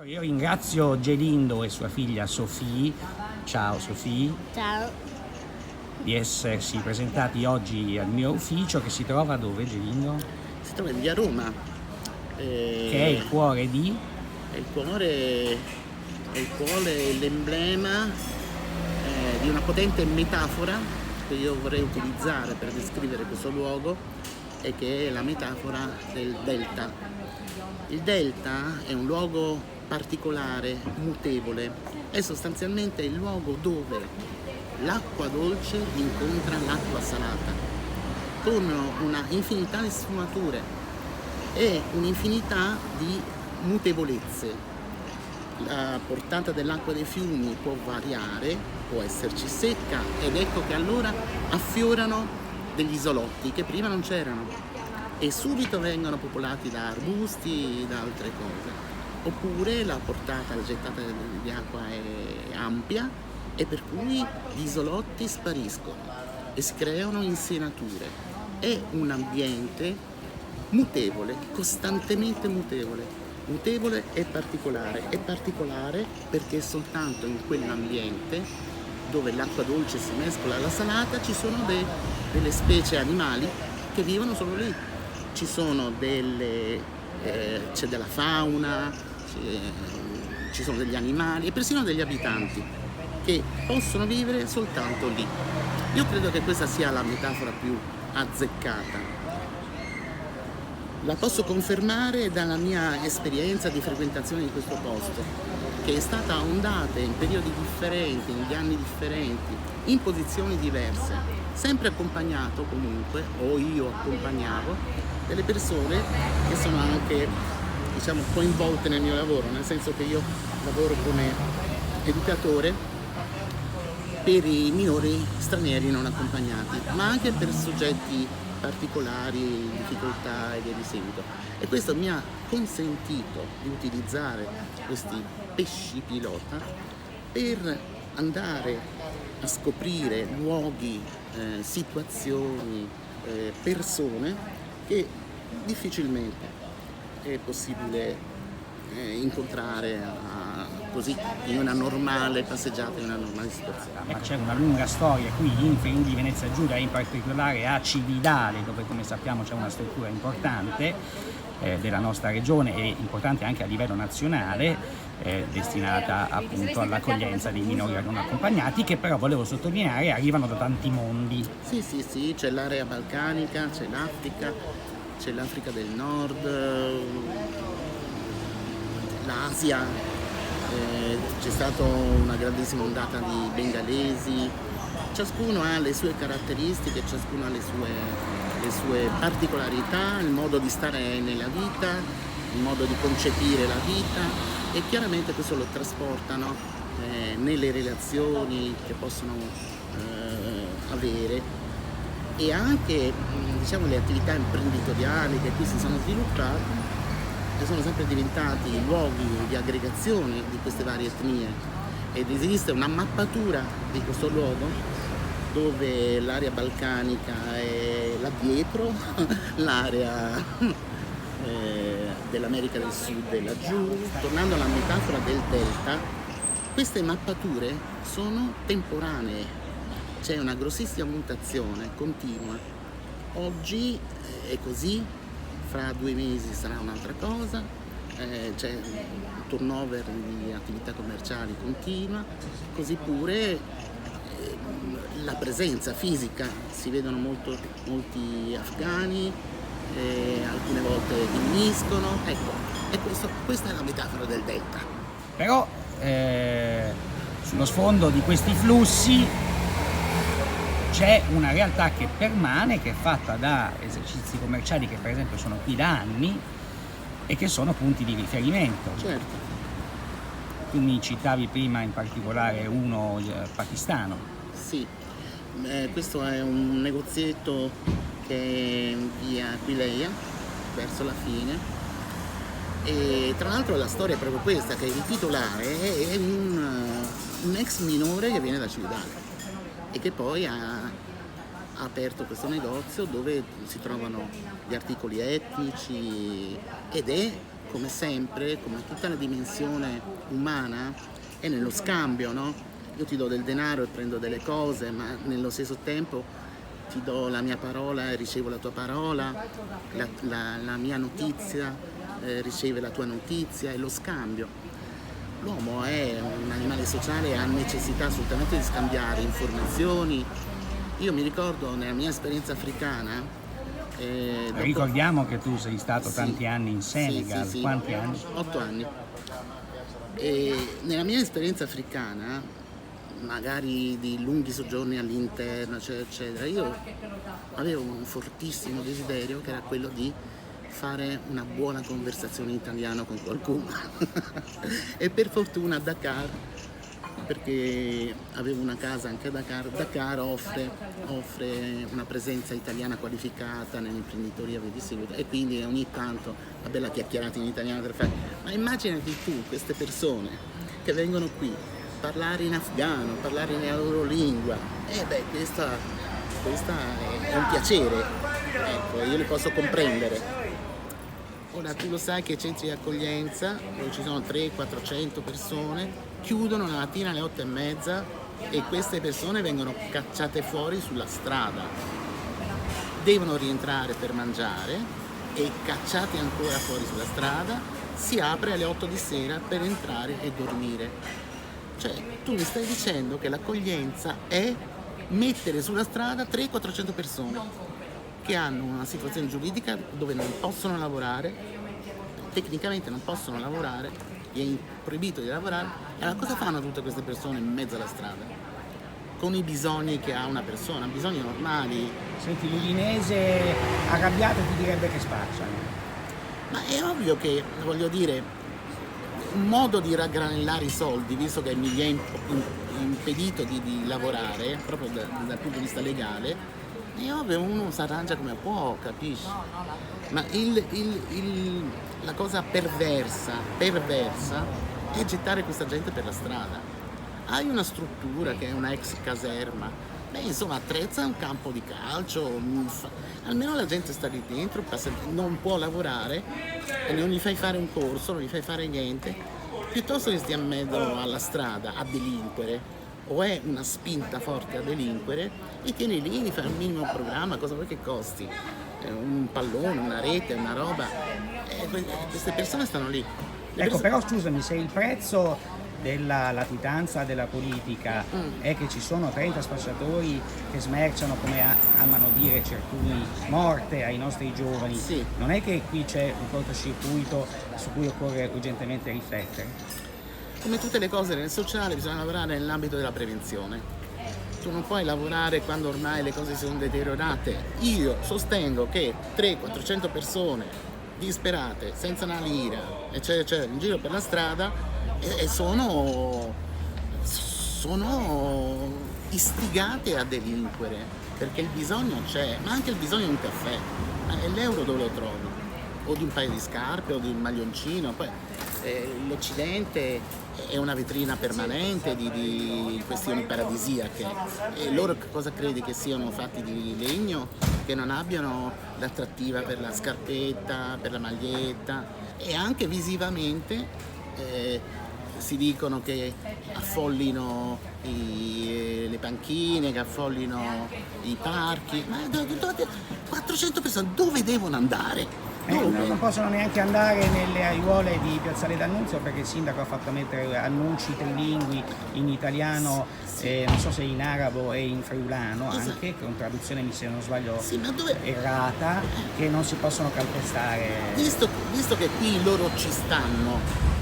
Io ringrazio Gelindo e sua figlia Sofì, ciao Sofì, Ciao, di essersi presentati oggi al mio ufficio che si trova dove, Gelindo? Si trova in via Roma. Che è il cuore di? È il cuore, l'emblema di una potente metafora che io vorrei utilizzare per descrivere questo luogo e che è la metafora del delta. Il delta è un luogo particolare, mutevole, è sostanzialmente il luogo dove l'acqua dolce incontra l'acqua salata, con una infinità di sfumature e un'infinità di mutevolezze. La portata dell'acqua dei fiumi può variare, può esserci secca, ed ecco che allora affiorano degli isolotti che prima non c'erano e subito vengono popolati da arbusti, da altre cose. Oppure la gettata di acqua è ampia e per cui gli isolotti spariscono e si creano insenature. È un ambiente mutevole, costantemente mutevole e particolare perché soltanto in quell'ambiente dove l'acqua dolce si mescola alla salata ci sono delle specie animali che vivono solo lì. Ci sono c'è della fauna, ci sono degli animali e persino degli abitanti che possono vivere soltanto lì. Io credo che questa sia la metafora più azzeccata. La posso confermare dalla mia esperienza di frequentazione di questo posto, che è stata a ondate, in periodi differenti, negli anni differenti, in posizioni diverse, sempre accompagnato comunque, o io accompagnavo, delle persone che sono anche, diciamo, coinvolte nel mio lavoro, nel senso che io lavoro come educatore per i minori stranieri non accompagnati, ma anche per soggetti particolari, difficoltà e via di seguito. E questo mi ha consentito di utilizzare questi pesci pilota per andare a scoprire luoghi, situazioni, persone che difficilmente è possibile incontrare così in una normale passeggiata, in una normale situazione. Ma c'è una lunga storia qui in Friuli Venezia Giulia, in particolare a Cividale, dove come sappiamo c'è una struttura importante della nostra regione e importante anche a livello nazionale, destinata appunto all'accoglienza dei minori non accompagnati, che però volevo sottolineare arrivano da tanti mondi. Sì, c'è l'area balcanica, c'è l'Africa del Nord, l'Asia. C'è stata una grandissima ondata di bengalesi, ciascuno ha le sue caratteristiche, ciascuno ha le sue particolarità, il modo di stare nella vita, il modo di concepire la vita e chiaramente questo lo trasportano nelle relazioni che possono avere e anche diciamo, le attività imprenditoriali che qui si sono sviluppate che sono sempre diventati luoghi di aggregazione di queste varie etnie ed esiste una mappatura di questo luogo dove l'area balcanica è là dietro, l'area dell'America del Sud è laggiù. Tornando alla metafora del delta, queste mappature sono temporanee, c'è una grossissima mutazione continua. Oggi è così, fra 2 mesi sarà un'altra cosa, c'è un turnover di attività commerciali continua, così pure la presenza fisica, si vedono molti afghani, alcune volte diminuiscono, ecco, e questa è la metafora del delta. Però sullo sfondo di questi flussi c'è una realtà che permane, che è fatta da esercizi commerciali che per esempio sono qui da anni e che sono punti di riferimento. Certo. Tu mi citavi prima in particolare uno pakistano. Sì, questo è un negozietto che è in via Aquileia, verso la fine. E tra l'altro la storia è proprio questa, che il titolare è un ex minore che viene da Cividale e che poi ha aperto questo negozio dove si trovano gli articoli etnici ed è come sempre, come tutta la dimensione umana, è nello scambio, no? Io ti do del denaro e prendo delle cose, ma nello stesso tempo ti do la mia parola e ricevo la tua parola, la mia notizia riceve la tua notizia, è lo scambio. L'uomo è un animale sociale e ha necessità assolutamente di scambiare informazioni. Io mi ricordo nella mia esperienza africana. Ricordiamo che tu sei stato Sì, tanti anni in Senegal, sì. quanti anni? 8 anni. E nella mia esperienza africana, magari di lunghi soggiorni all'interno, eccetera, eccetera, io avevo un fortissimo desiderio che era quello di fare una buona conversazione in italiano con qualcuno. E per fortuna a Dakar, perché avevo una casa anche a Dakar offre una presenza italiana qualificata nell'imprenditoria via di seguito, e quindi ogni tanto una bella chiacchierata in italiano per fare. Ma immaginati tu queste persone che vengono qui parlare in afghano, parlare nella loro lingua, questa è un piacere, ecco, io li posso comprendere. Ora tu lo sai che i centri di accoglienza, dove ci sono 300-400 persone, chiudono la mattina alle 8:30 e queste persone vengono cacciate fuori sulla strada. Devono rientrare per mangiare e cacciati ancora fuori sulla strada, si apre alle 8 di sera per entrare e dormire. Cioè, tu mi stai dicendo che l'accoglienza è mettere sulla strada 300-400 persone che hanno una situazione giuridica dove non possono lavorare, tecnicamente non possono lavorare, gli è proibito di lavorare. E allora cosa fanno tutte queste persone in mezzo alla strada? Con i bisogni che ha una persona, bisogni normali. Senti, l'udinese arrabbiato ti direbbe che spacciano. Ma è ovvio che, voglio dire, un modo di raggranellare i soldi, visto che mi è impedito di lavorare, proprio dal punto di vista legale, è ovvio, uno si arrangia come può, capisci? Ma la cosa perversa è gettare questa gente per la strada. Hai una struttura che è una ex caserma, insomma attrezza un campo di calcio, almeno la gente sta lì dentro, non può lavorare e non gli fai fare un corso, non gli fai fare niente, piuttosto che stia in mezzo alla strada a delinquere. O è una spinta forte a delinquere e tieni lì, gli fai un minimo programma, cosa vuoi che costi? Un pallone, una rete, una roba. Queste persone stanno lì. Però scusami, se il prezzo della latitanza della politica è che ci sono 30 spacciatori che smerciano, come amano dire certuni, morte ai nostri giovani, sì. Non è che qui c'è un cortocircuito su cui occorre urgentemente riflettere? Come tutte le cose nel sociale bisogna lavorare nell'ambito della prevenzione. Tu non puoi lavorare quando ormai le cose si sono deteriorate. Io sostengo che 300-400 persone disperate, senza una lira, eccetera, in giro per la strada sono istigate a delinquere, perché il bisogno c'è, ma anche il bisogno di un caffè. E l'euro dove lo trovi? O di un paio di scarpe o di un maglioncino. Poi l'Occidente è una vetrina permanente di questioni paradisiache, e loro cosa credi che siano fatti di legno, che non abbiano l'attrattiva per la scarpetta, per la maglietta, e anche visivamente si dicono che affollino le panchine, che affollino i parchi, ma 400 persone dove devono andare? Non possono neanche andare nelle aiuole di Piazzale D'Annunzio perché il sindaco ha fatto mettere annunci trilingui in italiano, non so se in arabo e in friulano anche, con traduzione, se non sbaglio, errata, che non si possono calpestare. Visto che qui loro ci stanno,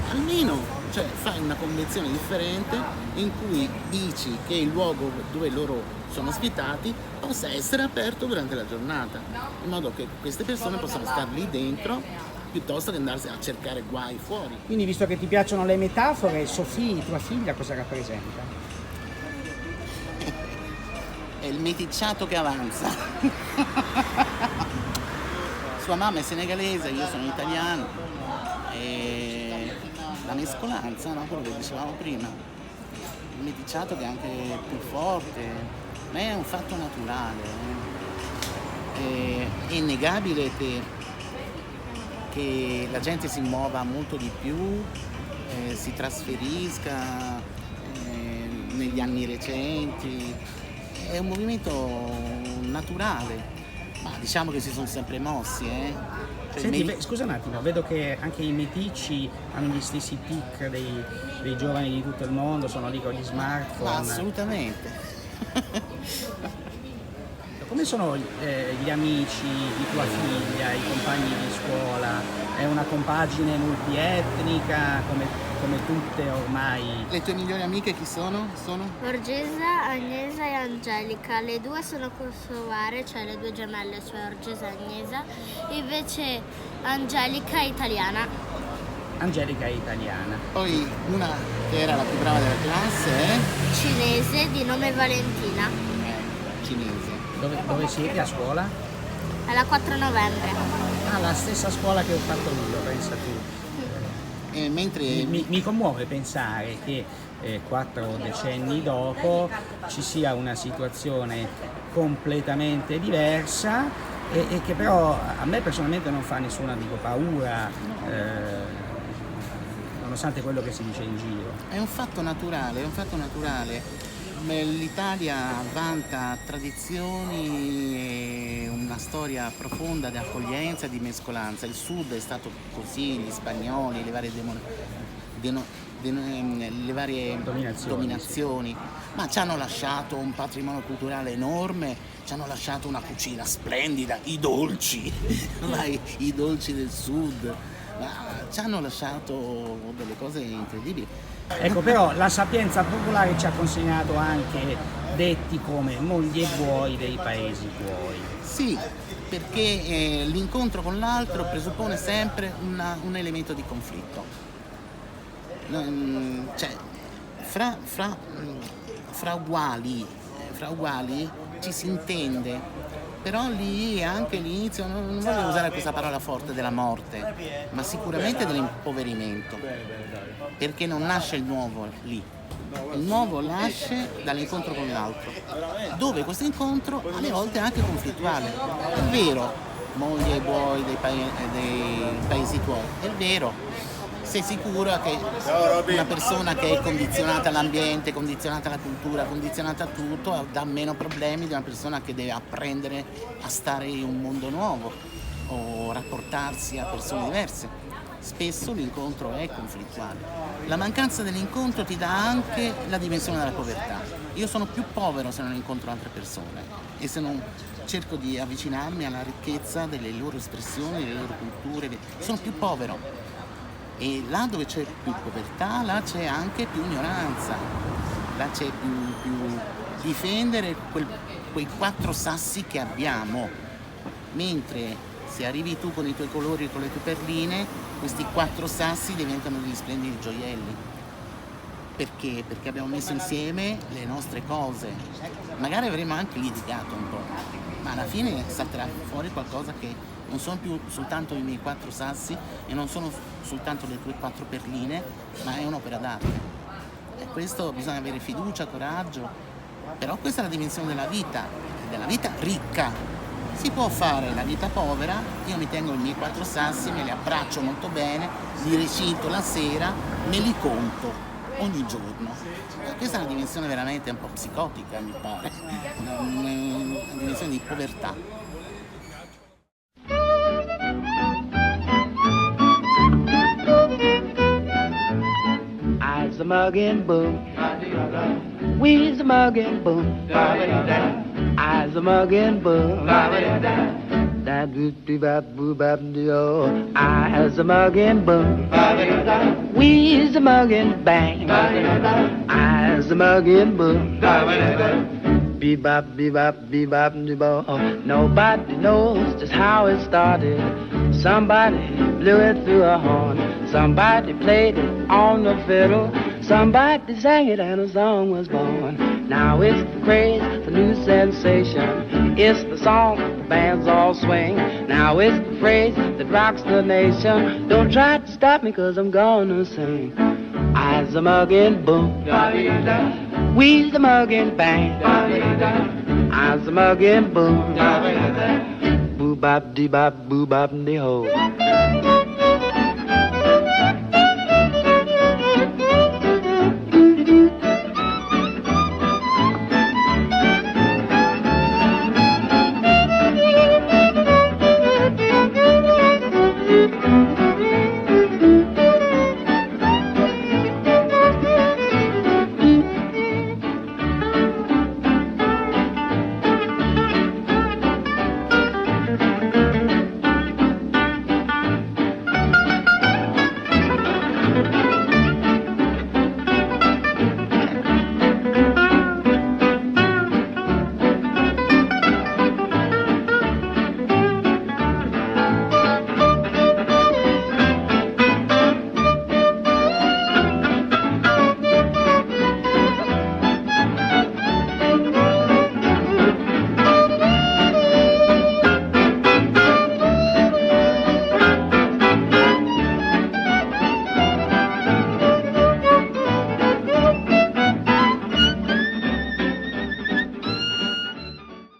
almeno fai una convenzione differente in cui dici che il luogo dove loro sono ospitati possa essere aperto durante la giornata, in modo che queste persone possano stare lì dentro piuttosto che andarsi a cercare guai fuori. Quindi, visto che ti piacciono le metafore, Sofì, tua figlia, cosa rappresenta? È il meticciato che avanza. Sua mamma è senegalese, io sono italiano, e la mescolanza, no? Quello che dicevamo prima, il meticciato che è anche più forte. Ma è un fatto naturale. È innegabile che che la gente si muova molto di più, si trasferisca negli anni recenti. È un movimento naturale, ma diciamo che si sono sempre mossi. Cioè, Senti, scusa un attimo, vedo che anche i meticci hanno gli stessi tic dei giovani di tutto il mondo, sono lì con gli smartphone. Ma assolutamente. Come sono gli amici di tua figlia, i compagni di scuola? È una compagine multietnica come tutte ormai? Le tue migliori amiche chi sono? Orgesa, Agnesa e Angelica. Le due sono kosovare, cioè le due gemelle, cioè Orgesa e Agnesa. Invece Angelica è italiana. Angelica è italiana. Poi una che era la più brava della classe è Cinese di nome Valentina. Cinese. Dove siete a scuola? Alla 4 novembre. Ah, la stessa scuola che ho fatto io, pensa tu. Mentre Mi commuove pensare che 4 decenni dopo ci sia una situazione completamente diversa e che però a me personalmente non fa nessuna paura, nonostante quello che si dice in giro. è un fatto naturale. L'Italia vanta tradizioni e una storia profonda di accoglienza e di mescolanza. Il sud è stato così, gli spagnoli, le varie dominazioni, ma ci hanno lasciato un patrimonio culturale enorme, ci hanno lasciato una cucina splendida, i dolci, i dolci del sud, ma ci hanno lasciato delle cose incredibili. Ecco, però la sapienza popolare ci ha consegnato anche detti come mogli e buoi dei paesi tuoi. Sì, perché l'incontro con l'altro presuppone sempre un elemento di conflitto. Cioè, fra uguali ci si intende, però lì è anche l'inizio, non voglio usare questa parola forte, della morte, ma sicuramente dell'impoverimento, perché non nasce il nuovo lì. Il nuovo nasce dall'incontro con l'altro, dove questo incontro alle volte è anche conflittuale. È vero, moglie e buoi dei paesi tuoi, è vero. Sei sicuro che una persona che è condizionata all'ambiente, condizionata alla cultura, condizionata a tutto, dà meno problemi di una persona che deve apprendere a stare in un mondo nuovo o rapportarsi a persone diverse. Spesso l'incontro è conflittuale. La mancanza dell'incontro ti dà anche la dimensione della povertà. Io sono più povero se non incontro altre persone e se non cerco di avvicinarmi alla ricchezza delle loro espressioni, delle loro culture. Sono più povero. E là dove c'è più povertà, là c'è anche più ignoranza, là c'è più difendere quei 4 sassi che abbiamo, mentre se arrivi tu con i tuoi colori e con le tue perline, questi 4 sassi diventano degli splendidi gioielli. Perché? Perché abbiamo messo insieme le nostre cose. Magari avremo anche litigato un po', ma alla fine salterà fuori qualcosa che non sono più soltanto i miei 4 sassi e non sono soltanto le tue 4 perline, ma è un'opera d'arte. E questo bisogna avere fiducia, coraggio, però questa è la dimensione della vita ricca. Si può fare la vita povera, io mi tengo i miei 4 sassi, me li abbraccio molto bene, li recito la sera, me li conto ogni giorno. Questa è una dimensione veramente un po' psicotica, mi pare, una dimensione di povertà. I's a muggin' boom, we's a muggin' boom, I's a muggin' boom, da doo doo bap boo bap doo. I's a muggin' boom, we's a muggin' bang, I's a muggin' boom, bebop bebop bebop bebop. Nobody knows just how it started. Somebody blew it through a horn. Somebody played it on the fiddle. Somebody sang it and a song was born. Now it's the craze, the new sensation. It's the song the bands all swing. Now it's the phrase that rocks the nation. Don't try to stop me 'cause I'm gonna sing. I's a muggin' boom, we's the muggin' bang, I's a muggin' boom, boo bop dee bop boo bop dee ho.